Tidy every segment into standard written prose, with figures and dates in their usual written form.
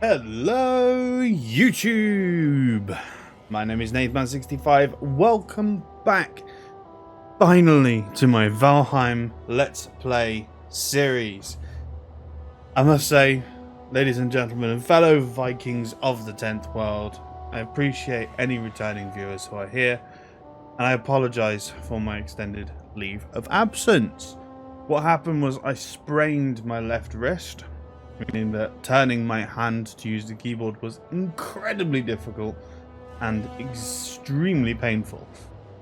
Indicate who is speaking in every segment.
Speaker 1: Hello YouTube! My name is Nathan65. Welcome back finally to my Valheim Let's Play series. I must say, ladies and gentlemen and fellow Vikings of the 10th world, I appreciate any returning viewers who are here, and I apologize for my extended leave of absence. What happened was I sprained my left wrist, meaning that turning my hand to use the keyboard was incredibly difficult and extremely painful.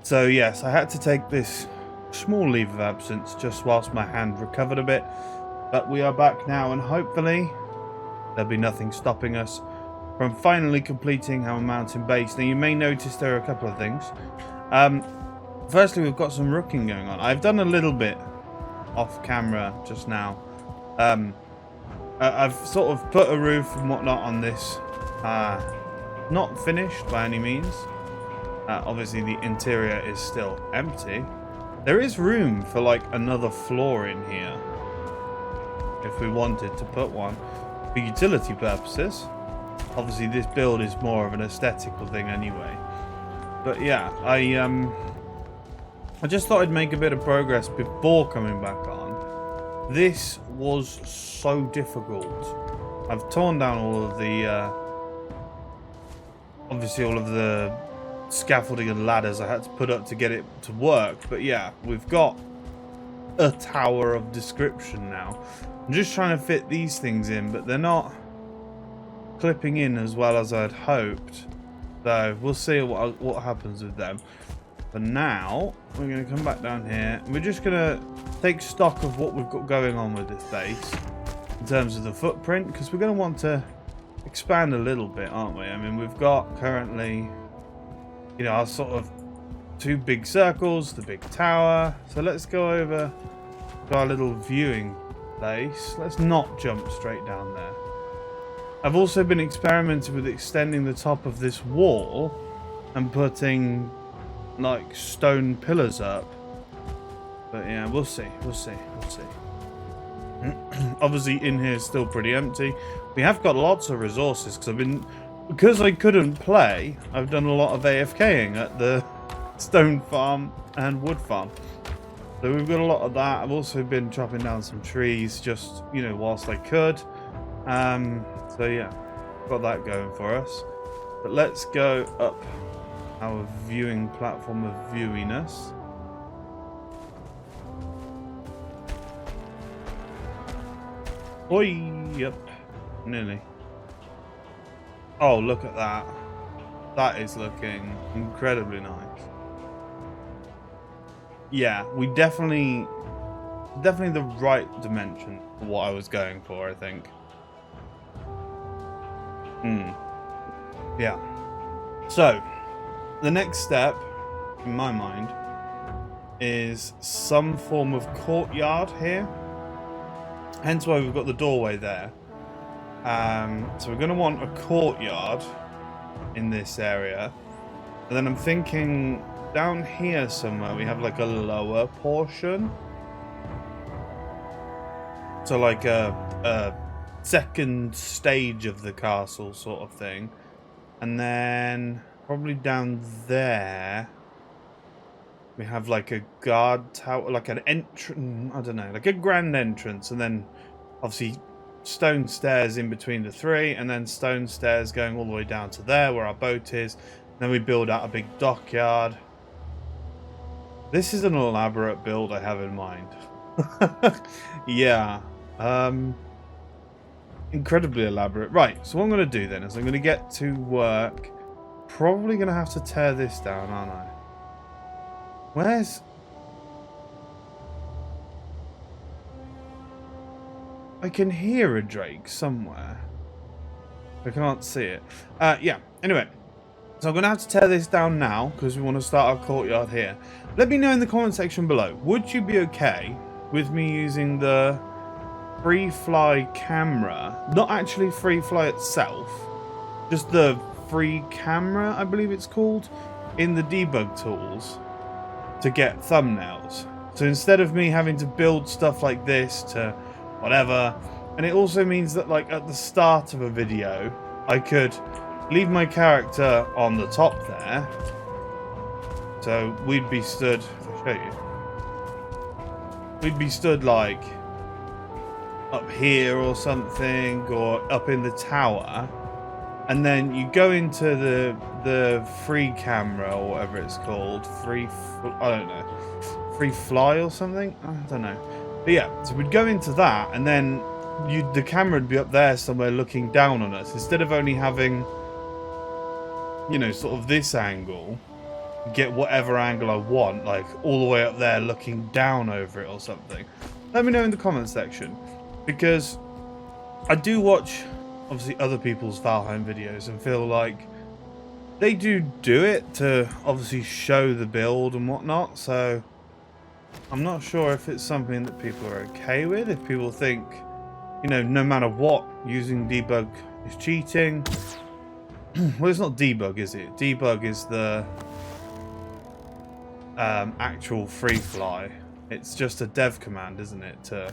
Speaker 1: So yes, I had to take this small leave of absence just whilst my hand recovered a bit, but we are back now and hopefully there'll be nothing stopping us from finally completing our mountain base. Now you may notice there are a couple of things. Firstly, we've got some rooking going on. I've done a little bit off camera just now. I've sort of put a roof and whatnot on this. Not finished by any means. Obviously the interior is still empty. There is room for like another floor in here if we wanted to put one for utility purposes. Obviously this build is more of an aesthetical thing anyway. But yeah, I just thought I'd make a bit of progress before coming back on. This was so difficult. I've torn down all of the obviously all of the scaffolding and ladders I had to put up to get it to work, but yeah, we've got a tower of description now. I'm just trying to fit these things in, but they're not clipping in as well as I'd hoped, so we'll see what happens with them. For now, we're going to come back down here. We're just going to take stock of what we've got going on with this base in terms of the footprint, because we're going to want to expand a little bit, aren't we? I mean, we've got currently, you know, our sort of two big circles, the big tower. So let's go over to our little viewing place. Let's not jump straight down there. I've also been experimenting with extending the top of this wall and putting like stone pillars up, but yeah, we'll see. Obviously in here is still pretty empty. We have got lots of resources because I couldn't play. I've done a lot of AFKing at the stone farm and wood farm, so we've got a lot of that. I've also been chopping down some trees just, you know, whilst I could. So yeah, got that going for us. But let's go up our viewing platform of viewiness. Oi, yep, nearly. Oh, look at that. That is looking incredibly nice. Yeah, we definitely the right dimension for what I was going for, I think. Yeah. So, the next step, in my mind, is some form of courtyard here. Hence why we've got the doorway there. So we're going to want a courtyard in this area. And then I'm thinking down here somewhere we have like a lower portion. So like a second stage of the castle sort of thing. And then probably down there we have like a guard tower, like an entrance, I don't know, like a grand entrance, and then obviously stone stairs in between the three, and then stone stairs going all the way down to there where our boat is. Then we build out a big dockyard. This is an elaborate build I have in mind. Yeah, incredibly elaborate. Right, so what I'm going to do then is I'm going to get to work. Probably going to have to tear this down, aren't I? Where's... I can hear a drake somewhere. I can't see it. Yeah, anyway. So I'm going to have to tear this down now because we want to start our courtyard here. Let me know in the comment section below. Would you be okay with me using the free fly camera? Not actually free fly itself. Just the free camera, I believe it's called, in the debug tools to get thumbnails. So instead of me having to build stuff like this to whatever, And it also means that, like, at the start of a video, I could leave my character on the top there. So we'd be stood, I'll show you. We'd be stood, like, up here or something, or up in the tower. And then you go into the free camera, or whatever it's called. I don't know. Free fly or something? I don't know. But yeah, so we'd go into that, and then the camera would be up there somewhere looking down on us. Instead of only having, you know, sort of this angle, get whatever angle I want, like all the way up there looking down over it or something. Let me know in the comments section, because I do watch, obviously, other people's Valheim videos and feel like they do it to obviously show the build and whatnot. So I'm not sure if it's something that people are okay with. If people think, you know, no matter what, using debug is cheating. Well, it's not debug, is it? Debug is the actual free fly. It's just a dev command, isn't it, to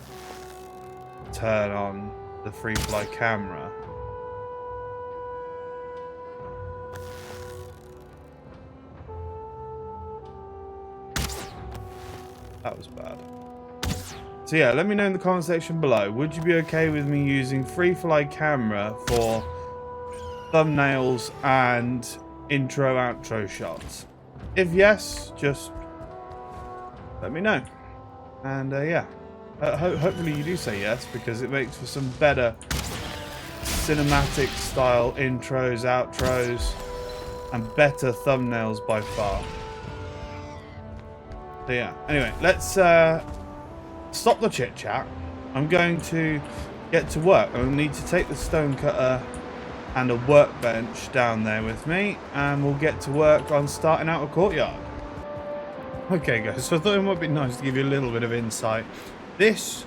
Speaker 1: turn on the free fly camera. That was bad. So yeah, let me know in the comment section below. Would you be okay with me using free fly camera for thumbnails and intro outro shots? If yes, just let me know. And yeah, hopefully you do say yes, because it makes for some better cinematic style intros, outros, and better thumbnails by far. So yeah, anyway, let's stop the chit chat. I'm going to get to work. I'll need to take the stone cutter and a workbench down there with me, and we'll get to work on starting out a courtyard. Okay guys, so I thought it might be nice to give you a little bit of insight. This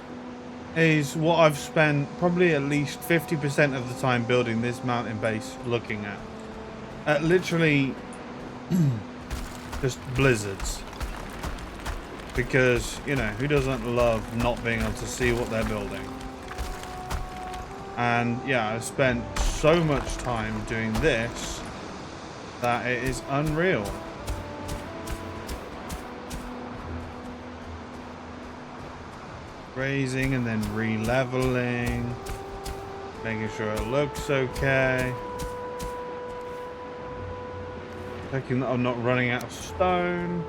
Speaker 1: is what I've spent probably at least 50% of the time building this mountain base looking at. Literally just blizzards. Because, you know, who doesn't love not being able to see what they're building? And yeah, I've spent so much time doing this that it is unreal. Raising and then re-leveling, making sure it looks okay, checking that I'm not running out of stone,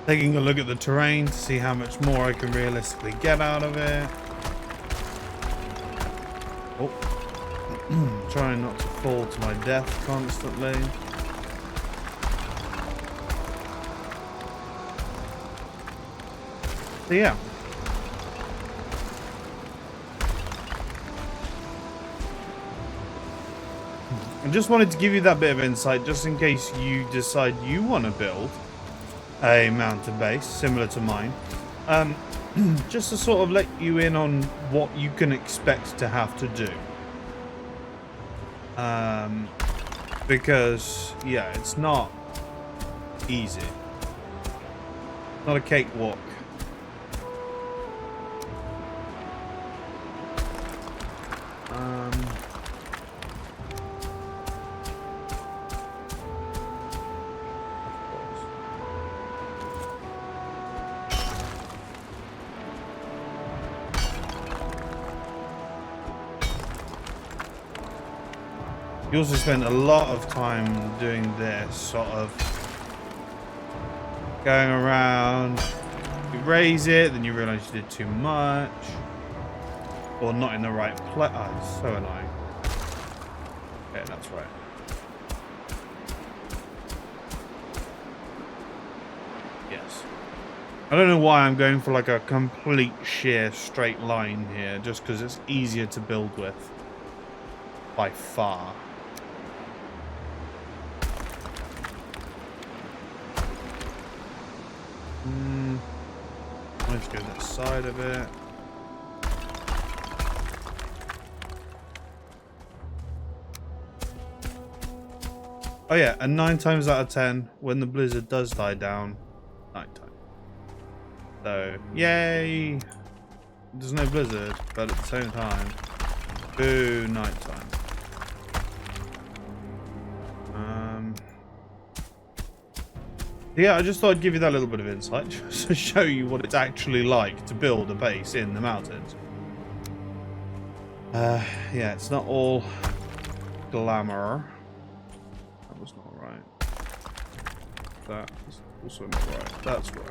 Speaker 1: taking a look at the terrain to see how much more I can realistically get out of it. Oh, trying not to fall to my death constantly. So yeah. I just wanted to give you that bit of insight, just in case you decide you want to build a mountain base similar to mine. Just to sort of let you in on what you can expect to have to do. Because, yeah, it's not easy. It's not a cakewalk. You also spend a lot of time doing this, sort of going around. You raise it, then you realise you did too much, or not in the right place. Oh, it's so annoying. Okay, that's right. Yes. I don't know why I'm going for like a complete sheer straight line here, just because it's easier to build with by far. Let's go that side of it. Oh yeah, and 9 times out of 10, when the blizzard does die down, nighttime. So, yay! there's no blizzard, but at the same time, boo, nighttime. Yeah, I just thought I'd give you that little bit of insight just to show you what it's actually like to build a base in the mountains. Yeah, it's not all glamour. That was not right. That is also not right. That's right.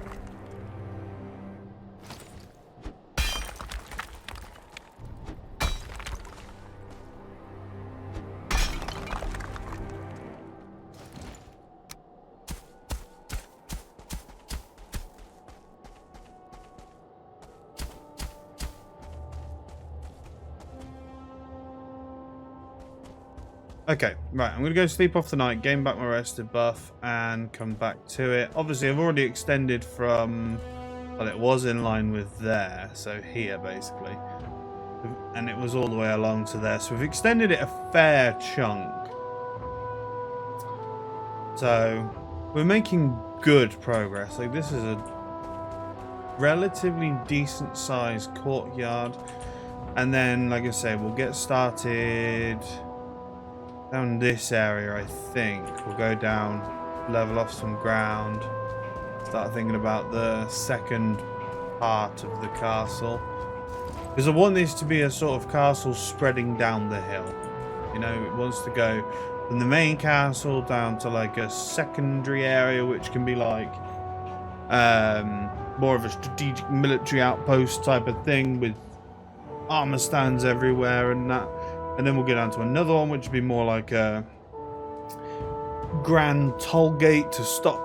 Speaker 1: Okay, right, I'm going to go sleep off the night, gain back my rested buff, and come back to it. Obviously, I've already extended from... Well, it was in line with there, so here, basically. And it was all the way along to there, so we've extended it a fair chunk. So, we're making good progress. Like, this is a relatively decent-sized courtyard. And then, like I say, we'll get started... down this area, I think. We'll go down, level off some ground, start thinking about the second part of the castle. Because I want this to be a sort of castle spreading down the hill. You know, it wants to go from the main castle down to like a secondary area, which can be like more of a strategic military outpost type of thing with armor stands everywhere and that. And then we'll get down to another one, which would be more like a grand toll gate to stop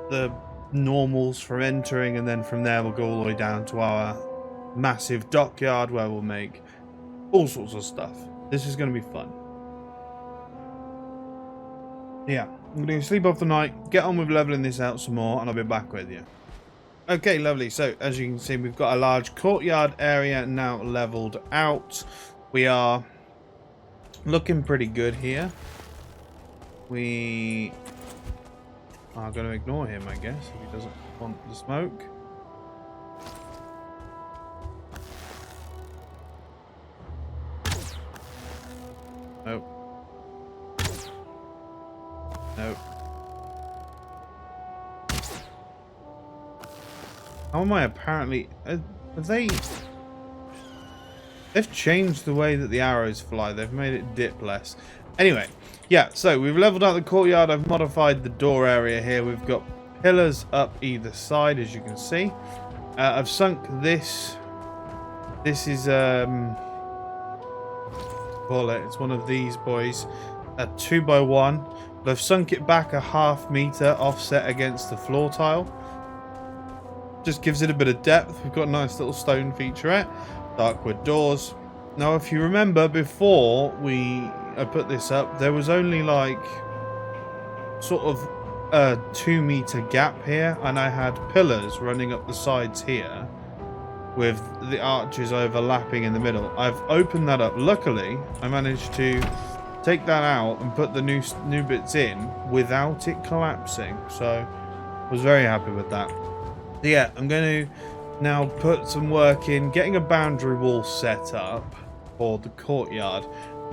Speaker 1: the normals from entering. And then from there, we'll go all the way down to our massive dockyard where we'll make all sorts of stuff. This is going to be fun. Yeah, I'm going to sleep off the night, get on with leveling this out some more, and I'll be back with you. Okay, lovely. So, as you can see, we've got a large courtyard area now leveled out. We are... looking pretty good here. We are going to ignore him, I guess, if he doesn't want the smoke. Nope. Nope. How am I apparently... have they... They've changed the way that the arrows fly. They've made it dip less. Anyway, yeah, so we've leveled out the courtyard. I've modified the door area here. We've got pillars up either side, as you can see. I've sunk this. This is, call it. It's one of these boys. A 2x1. But I've sunk it back a ½ meter offset against the floor tile. Just gives it a bit of depth. We've got a nice little stone featurette. Darkwood doors. Now, if you remember, before I put this up, there was only like sort of a 2 meter gap here, and I had pillars running up the sides here with the arches overlapping in the middle. I've opened that up. Luckily, I managed to take that out and put the new bits in without it collapsing, so I was very happy with that. So yeah, I'm going to now put some work in getting a boundary wall set up for the courtyard.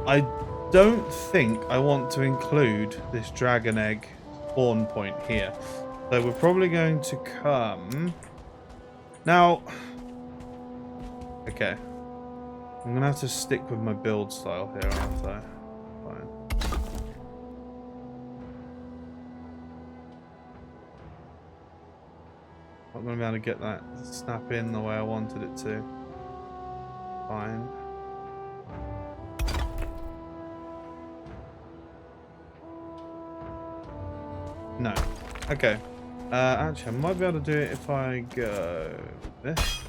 Speaker 1: I don't think I want to include this dragon egg spawn point here, so we're probably going to come now. Okay, I'm gonna have to stick with my build style here, aren't I? Fine. I'm going to be able to get that snap in the way I wanted it to. Fine. No. Okay. Actually, I might be able to do it if I go this.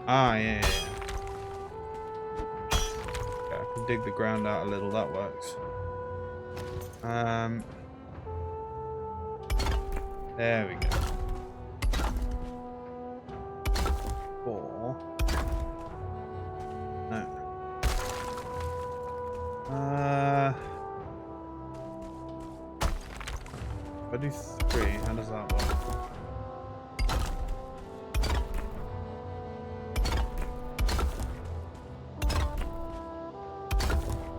Speaker 1: Ah, yeah. Okay, I can dig the ground out a little. That works. There we go. 4. No. If I do 3, how does that work?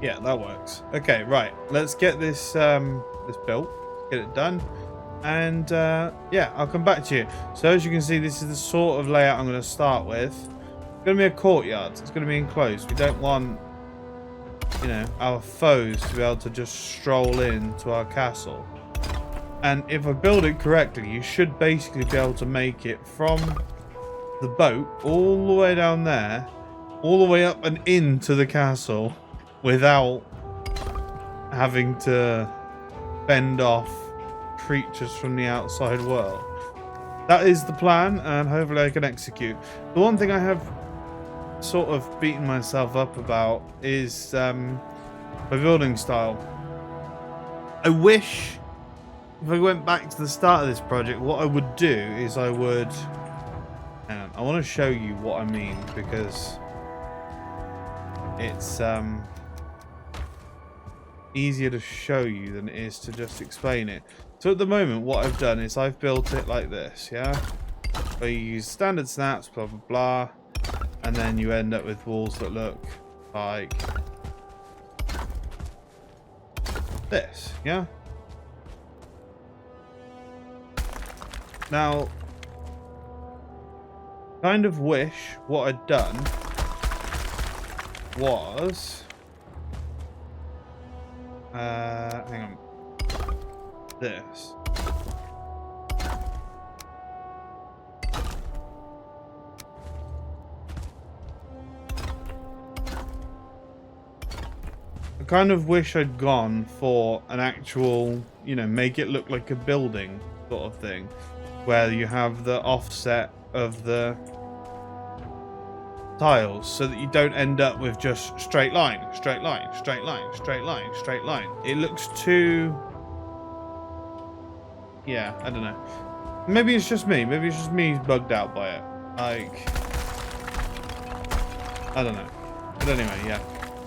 Speaker 1: Yeah, that works. Okay, right. Let's get this this built. Get it done. And yeah, I'll come back to you. So as you can see, this is the sort of layout I'm going to start with. It's going to be a courtyard. It's going to be enclosed. We don't want, you know, our foes to be able to just stroll in to our castle. And if I build it correctly, you should basically be able to make it from the boat all the way down there, all the way up and into the castle without having to fend off creatures from the outside world. That is the plan, and hopefully I can execute. The one thing I have sort of beaten myself up about is my building style. I wish if I went back to the start of this project, what I would do is I would... I want to show you what I mean, because it's easier to show you than it is to just explain it. So at the moment, what I've done is I've built it like this, yeah? Where you use standard snaps, blah, blah, blah, and then you end up with walls that look like this, yeah? Now, kind of wish what I'd done was... hang on. This. I kind of wish I'd gone for an actual, you know, make it look like a building sort of thing, where you have the offset of the tiles so that you don't end up with just straight line, straight line, straight line, straight line, straight line. It looks too... yeah, I don't know. Maybe it's just me. Maybe it's just me who's bugged out by it. Like... I don't know. But anyway, yeah.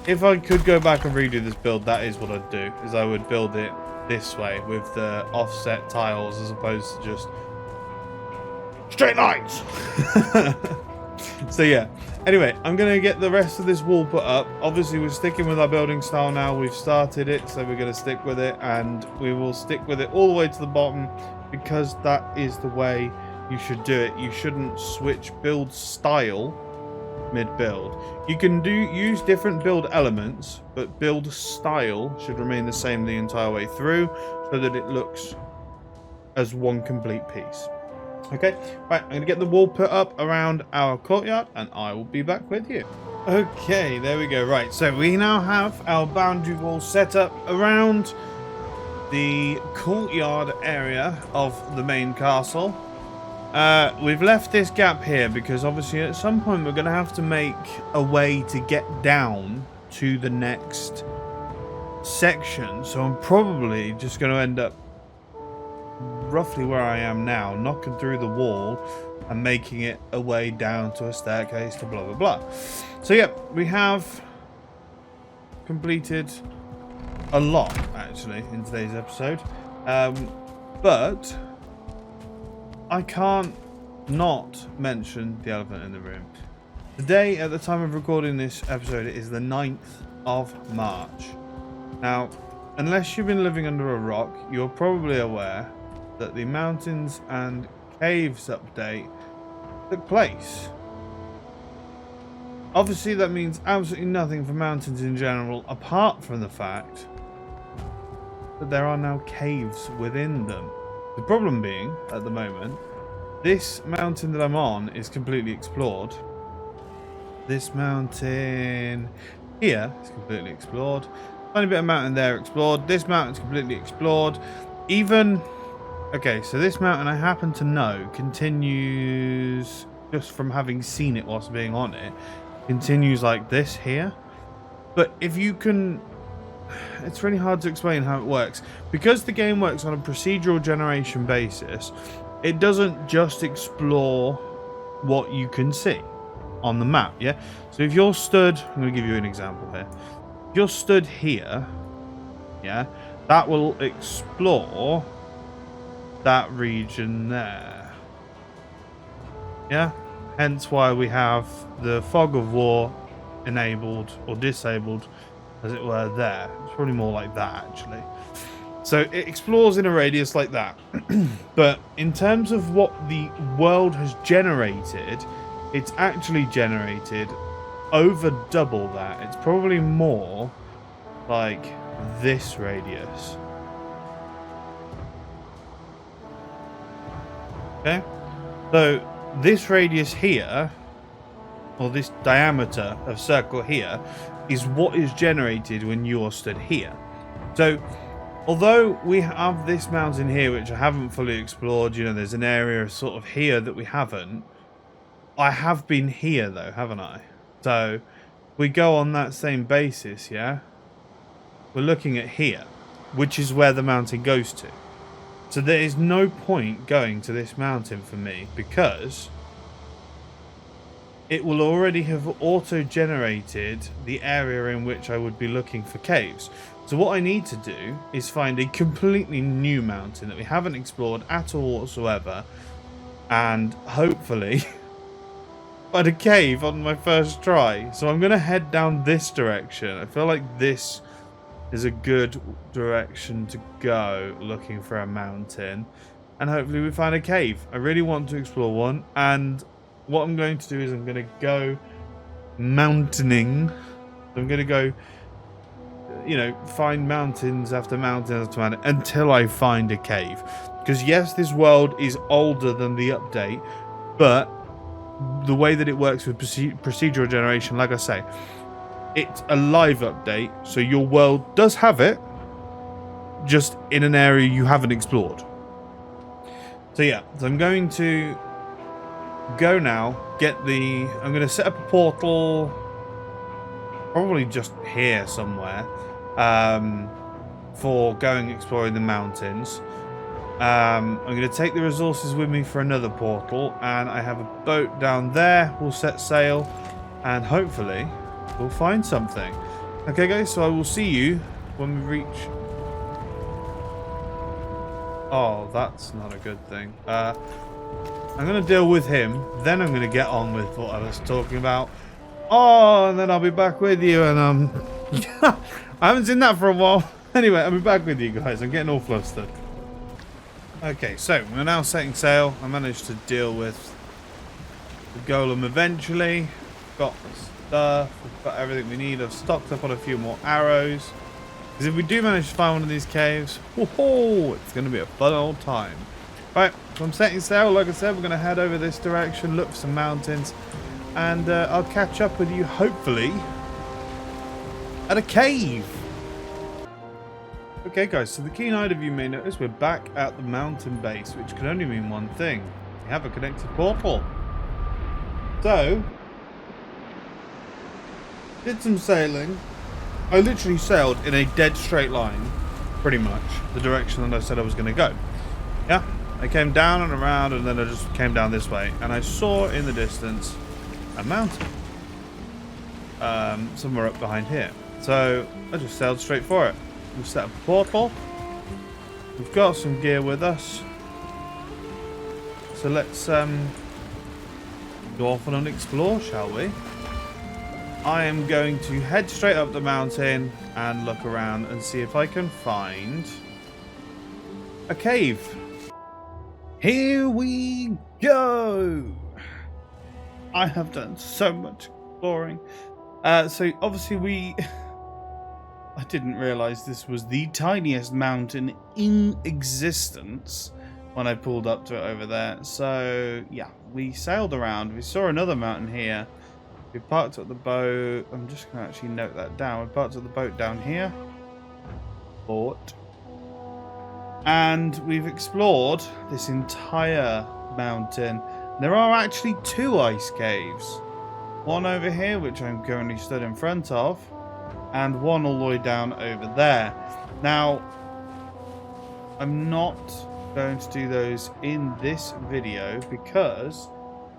Speaker 1: If I could go back and redo this build, that is what I'd do. Is I would build it this way with the offset tiles as opposed to just straight lines. So yeah. Anyway, I'm going to get the rest of this wall put up. Obviously, we're sticking with our building style now. We've started it, so we're going to stick with it. And we will stick with it all the way to the bottom, because that is the way you should do it. You shouldn't switch build style mid-build. You can use different build elements, but build style should remain the same the entire way through, so that it looks as one complete piece. Okay, right, I'm going to get the wall put up around our courtyard, and I will be back with you. Okay, there we go. Right, so we now have our boundary wall set up around the courtyard area of the main castle. We've left this gap here because obviously at some point we're going to have to make a way to get down to the next section. So I'm probably just going to end up roughly where I am now, knocking through the wall and making it a way down to a staircase to blah blah blah. So yeah, we have completed a lot actually in today's episode, but I can't not mention the elephant in the room. Today, at the time of recording this episode, it is the 9th of March. Now, unless you've been living under a rock, you're probably aware that the mountains and caves update took place. Obviously, that means absolutely nothing for mountains in general, apart from the fact that there are now caves within them. The problem being, at the moment, this mountain that I'm on is completely explored. This mountain here is completely explored. Tiny bit of mountain there explored. This mountain's completely explored. Even... okay, so this mountain I happen to know continues, just from having seen it whilst being on it, continues like this here. But if you can... it's really hard to explain how it works. Because the game works on a procedural generation basis, it doesn't just explore what you can see on the map, yeah? So if you're stood... I'm going to give you an example here. If you're stood here, yeah, that will explore that region there. Yeah? Hence why we have the fog of war enabled or disabled as it were, there. It's probably more like that, actually. So it explores in a radius like that. But in terms of what the world has generated, it's actually generated over double that. It's probably more like this radius. Okay? So this radius here, or this diameter of circle here, is what is generated when you're stood here. So although we have this mountain here, which I haven't fully explored, you know, there's an area sort of here that we haven't. I have been here though, haven't I? So we go on that same basis, yeah? We're looking at here, which is where the mountain goes to. So there is no point going to this mountain for me, because it will already have auto-generated the area in which I would be looking for caves. So what I need to do is find a completely new mountain that we haven't explored at all whatsoever, and hopefully find a cave on my first try. So I'm going to head down this direction. I feel like this is a good direction to go, looking for a mountain, and hopefully we find a cave. I really want to explore one, and what I'm going to do is I'm going to go mountaining. I'm going to go, you know, find mountains after mountain after mountain until I find a cave. Because yes, this world is older than the update, but the way that it works with procedural generation, like I say, it's a live update, so your world does have it, just in an area you haven't explored. So yeah, so I'm going to go now, I'm going to set up a portal, probably just here somewhere, for going exploring the mountains. I'm going to take the resources with me for another portal, and I have a boat down there. We'll set sail, and hopefully we'll find something. Okay guys, so I will see you when we reach... Oh, that's not a good thing. I'm going to deal with him, then I'm going to get on with what I was talking about. Oh, and then I'll be back with you, and I haven't seen that for a while. Anyway, I'll be back with you guys. I'm getting all flustered. Okay, so we're now setting sail. I managed to deal with the golem eventually. Got the stuff, we've got everything we need. I've stocked up on a few more arrows, because if we do manage to find one of these caves, whoa, it's going to be a fun old time. Right, so I'm setting sail. Like I said, we're going to head over this direction, look for some mountains, and I'll catch up with you, hopefully, at a cave. Okay, guys, so the keen-eyed of you may notice we're back at the mountain base, which can only mean one thing. We have a connected portal. So, did some sailing. I literally sailed in a dead straight line, pretty much, the direction that I said I was going to go. Yeah. I came down and around, and then I just came down this way, and I saw in the distance a mountain somewhere up behind here. So I just sailed straight for it. We've set up a portal. We've got some gear with us, so let's go off and explore, shall we? I am going to head straight up the mountain and look around and see if I can find a cave. Here we go! I have done so much exploring. So obviously I didn't realise this was the tiniest mountain in existence when I pulled up to it over there. So yeah, we sailed around. We saw another mountain here. We parked up the boat. I'm just going to actually note that down. We parked up the boat down here. Port. And we've explored this entire mountain. There are actually 2 ice caves. One over here, which I'm currently stood in front of, and one all the way down over there. Now, I'm not going to do those in this video because,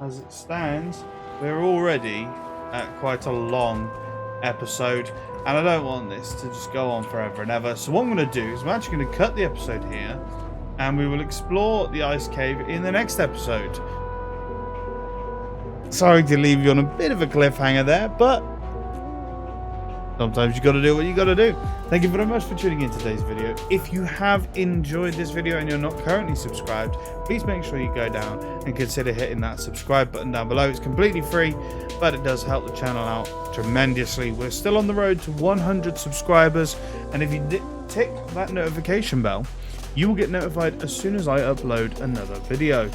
Speaker 1: as it stands, we're already at quite a long episode, and I don't want this to just go on forever and ever. So what I'm going to do is I'm actually going to cut the episode here, and we will explore the ice cave in the next episode. Sorry to leave you on a bit of a cliffhanger there, but Sometimes you got to do what you got to do. Thank you very much for tuning in today's video. If you have enjoyed this video and you're not currently subscribed, please make sure you go down and consider hitting that subscribe button down below. It's completely free, but it does help the channel out tremendously. We're still on the road to 100 subscribers, and if you tick that notification bell, you will get notified as soon as I upload another video.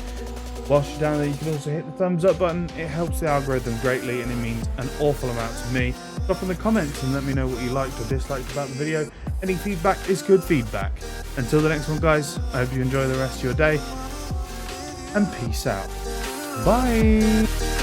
Speaker 1: Whilst you're down there, you can also hit the thumbs up button. It helps the algorithm greatly and it means an awful amount to me. Drop in the comments and let me know what you liked or disliked about the video. Any feedback is good feedback. Until the next one, guys, I hope you enjoy the rest of your day, and peace out. Bye.